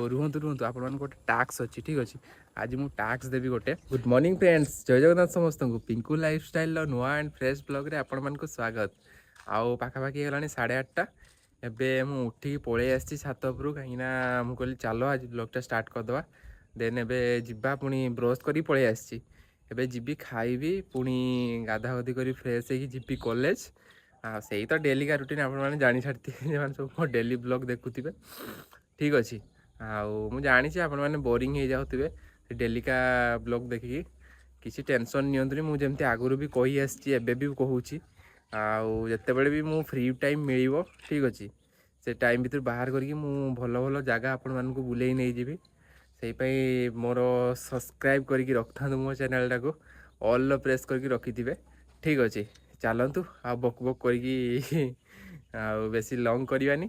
रुहतु रुहतु आप गोटे टास्क अच्छी ठीक अच्छे आज मुझे टास्क देवी गोटे गुड मॉर्निंग फ्रेंड्स जय जगन्नाथ समस्त को पिंकू लाइफस्टाइल नुआ एंड फ्रेश ब्लॉग रे आपण मानक स्वागत आउ पाखापाखि गलानी 8:30 एबे मु उठिक पळै आसी छात उपरू कहीं मु कहली चलो आज ब्लॉगटा स्टार्ट करदे देन एबे जिबा पुणी ब्रश करी पळै आसी एबे जीबी खाइबी पुणी गाधागाधि करी फ्रेश होगी जीबी कॉलेज से ही तो डेली का रूटीन आपने जानी छाड़ती सब डेली ब्लॉग देखुवे ठीक अच्छे आउ जानी आपण मैंने बोरिंग हो जाऊे डेली का ब्लॉग देखिकी किसी टेंशन नियंतुनी मुझे आगुरी भी कही आसी भी कहूँ आते भी मु फ्री टाइम मिल ठीक अच्छे से टाइम भर बाहर करके भल भल जगह आपण मानक बुले नहीं जी से मोर सब्सक्राइब करके रखता मो चैनल टाको ऑल प्रेस करके रखिथे ठीक अच्छे चलतु आ बक बक करके बेसी लंग करवानी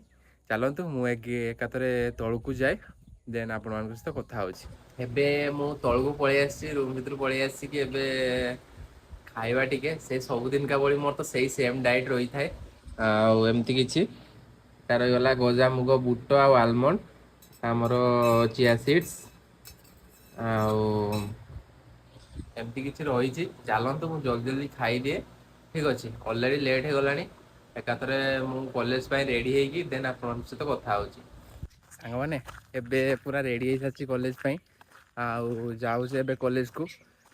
चलतु एकाथरे तलू जाए देन आपण मान सहित कथा होबे मु तलू पलि आसी रूम भर पलि आसिक खाइबा टिके से सबुदिन का बड़ी मोर तो सही सेम डाइट रही थाए आमती किसी तार गला गजा मुग बुट आलमंड आमर चिया सीड्स एमती किसी रही चलतु मुझे जल्दी जल्दी खाईदिए ठीक अच्छे अलरेडी लेट हो गला एकाथरे मु कॉलेज रेडी होगी देन आप सहित कथा हो सांग मैंने एबे पूरा रेडी हो सारी कॉलेज जाऊे कॉलेज को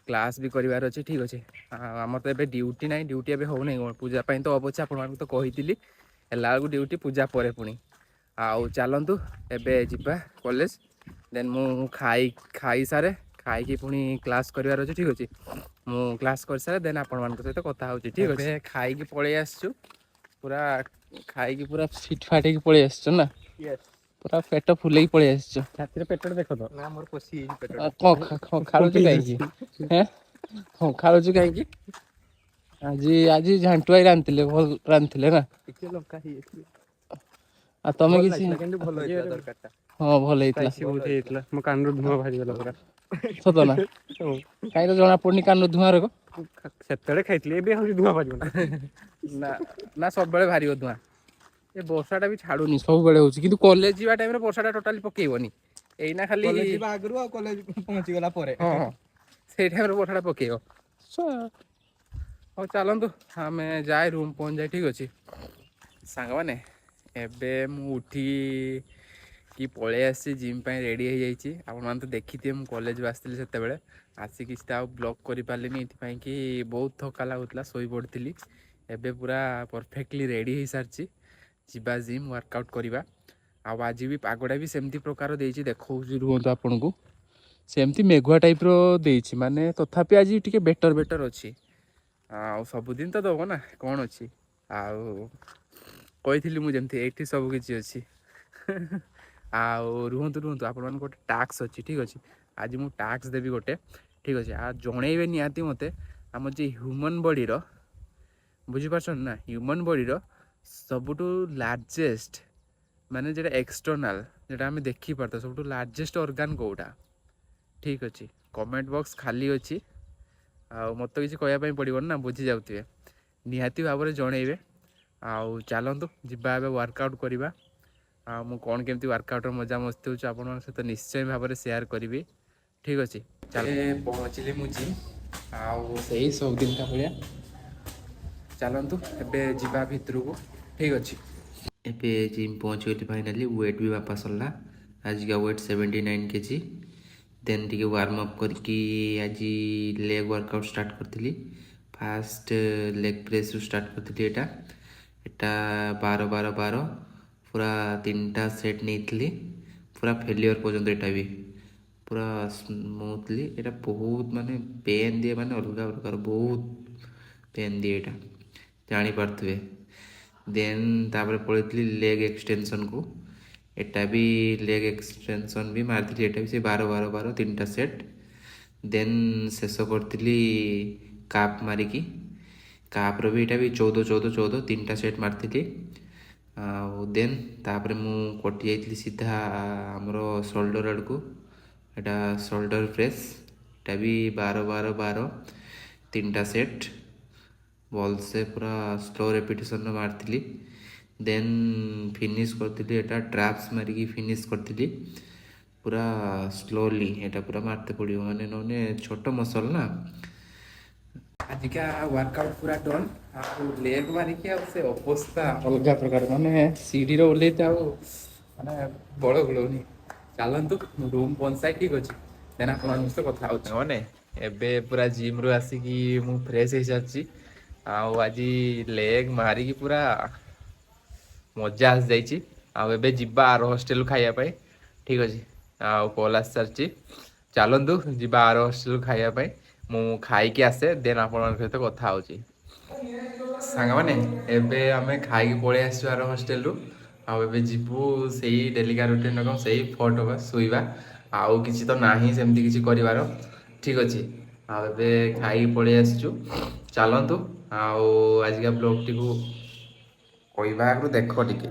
क्लास भी करार अच्छे ठीक अच्छे आम तो ये ड्यूटी ना ड्यूटी ए हो नहीं पूजा तो हम अच्छे आप तो कही है ड्यूटी पूजा पर पुणी आउ चलतु एबे जिबा कॉलेज देन मु खाई सारे खाई पुणी क्लास करार अच्छे ठीक अच्छे मु क्लास कर सारे देन आपण मान सहित कथा हो ठीक अच्छे खाई पलि आसचु पूरा खाई पूरा फिट फाट पलि आस ना पूरा पेट फुल पलि आस पेट देख तो ना मोर पसी पेट खाऊ कहीं खाऊ कहीं आज आज झांटुआई रांधले भल रांधले ना तुम किसी हाँ भल मो कान धुआं बाहरी गला पूरा सत ना कहीं तो जना पड़नी कान धुआं रोग से खाई धुआं बाहर ना ना सब बड़े बाहर धुआं ये वर्षाटा भी छाड़ूनी सब बेले होची किंतु कॉलेज जीवा टाइम रे वर्षाटा टोटाली पकेइबनी एइना खाली कॉलेज जीवा आगरु आ कॉलेज पहुंची गला परे हां से टाइम रे वर्षाटा पकेइबो हो चलंतु हमें जाए रूम पहुंच जाए ठीक अच्छे सांग मैंने एबे मु उठी कि पलि आसी जिम रेडी हो जाइए आप तो देखी थे मुझे कॉलेज आसती से आसिक ब्लॉग कर पारे कि बहुत थका लगुला शो पड़ी एबे पूरा परफेक्टली रेडी हो सारी जीवा जिम वर्कआउट करवा आज भी पागटा भी सेमती प्रकार देती देखा रुहतु आपन को सेमती मेघुआ टाइप रो माने तथापि आज टी बेटर बेटर अच्छी सबुदिन तो दब ना कौन अच्छी कही मुझे ये सब किसी अच्छी रुहतु रुहतु आप गोटे टास्क अच्छी ठीक अच्छे आज मुझे टास्क देवी गोटे ठीक अच्छे आ जनइबे निहाती मते आम जो ह्यूमन बॉडी रो बुझीपार ना ह्यूमन बॉडी रो सबुठु लार्जेस्ट माने जेटा एक्सटर्नाल जेटा आम देखी पारता सबुठु लार्जेस्ट ऑर्गन कोटा ठीक अच्छे कमेंट बॉक्स खाली अच्छी मत किसी कहवाई पड़ो ना बुझी जाऊे निहाती भाव में जनइबे चलतु जीवा वर्कआउट करवा मु कौन केमती वर्कआउट मजा मस्ती हो आप सहित निश्चय भाव में सेयार करी ठीक अच्छे चल पहुँचली मु जिम आई सब दिन का भाया चलतु एबे जीवा भितर को ठीक अच्छे एबे जिम पहुँच गली फाइनाली वेट भी वापस सरला आज का वेट 79 kg देन टी वार्म अप करके आज लेग वर्कआउट स्टार्ट करी फास्ट लेग प्रेस स्टार्ट करी एटा 12-12-12 पूरा 3टा सेट नहीं पूरा फेलियर पर्यंत एटा भी पूरा स्मूथली एटा बहुत माने पेन दिए माने अलग प्रकार बहुत पेन दिए एटा जानी पारथुवे देन तापर पड़े लेग एक्सटेंशन को एटा भी लेग एक्सटेंशन भी मारती एटा भी से 12-12-12 3टा सेट देन शेष करी काप मारिकी काप्र भी एटा भी 14-14-14 3टा सेट मारती देन तापर मु कटि जाइली सीधा आमर शोल्डर आड़ को एटा शोल्डर प्रेस एटा भी 12-12-12 3टा सेट भल से पूरा स्लो रेपिटेशन मारती देन फिनिश करती एटा ट्रैप्स मारिकी फिनिश करती पूरा स्लोली एटा पूरा मारते पड़ो माने नौने छोट मसल ना आजिका वर्कआउट पूरा डन लेग मारिकी से अवस्था अलग प्रकार माने सीढ़ी ओल्लैते माने बड़ गुलौनी चलतु रूम पहुंचाई ठीक अच्छे देन आप कथा मैंने एबे पूरा जिम रु आसिकी मु फ्रेश हो सारी आज लेग मारिकी पूरा मजा आस जाइए आबे जीवा आर हॉस्टेल खाइबापी ठीक अच्छे कल आस सारी चलतु जीवा आर हॉस्टेल खाइबापी मु खाई आसे देन आप सहित कथा हो सांग मैंने एबे आमे खाई पलि आसु आर हॉस्टेल रु आबे जीवु से डेलिका रुटीन रकम से फट शुवा आउ कि तो ना सेमती किसी कर ठीक अच्छे आबे खाई पलि आसचु चलतु आजिका ब्लॉग टी कहवा आगु देख टिके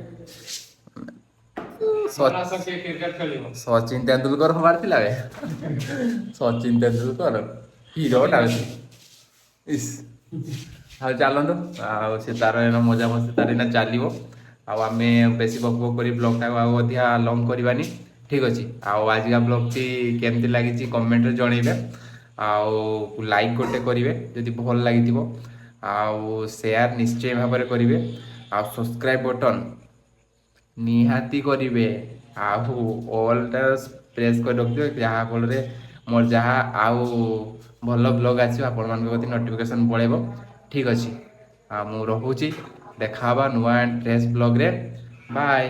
सचिन तेंदुलकर हमार थिला बे सचिन तेंदुलकर हीरोटा इस हाँ चलतु से तार मजा मस्ती तार चलो आम बेसी बक बक कर ब्लगटा अधिका लंग करवानी ठीक अच्छे आजिका ब्लगटी केमती लगी कमेंट जनइबे लाइक गोटे करेंगे जदि भल लगी शेयर निश्चय भाव में करेंगे सब्सक्राइब बटन निहाती करेंगे ऑलटा प्रेस कर रखिए जहाँफल मोर जहाँ आउ भल ब्लॉग आसो आपण नोटिफिकेशन पड़ेब ठीक अच्छे मु रोचे देखा नुआ ड्रेस ब्लॉग रे बाय।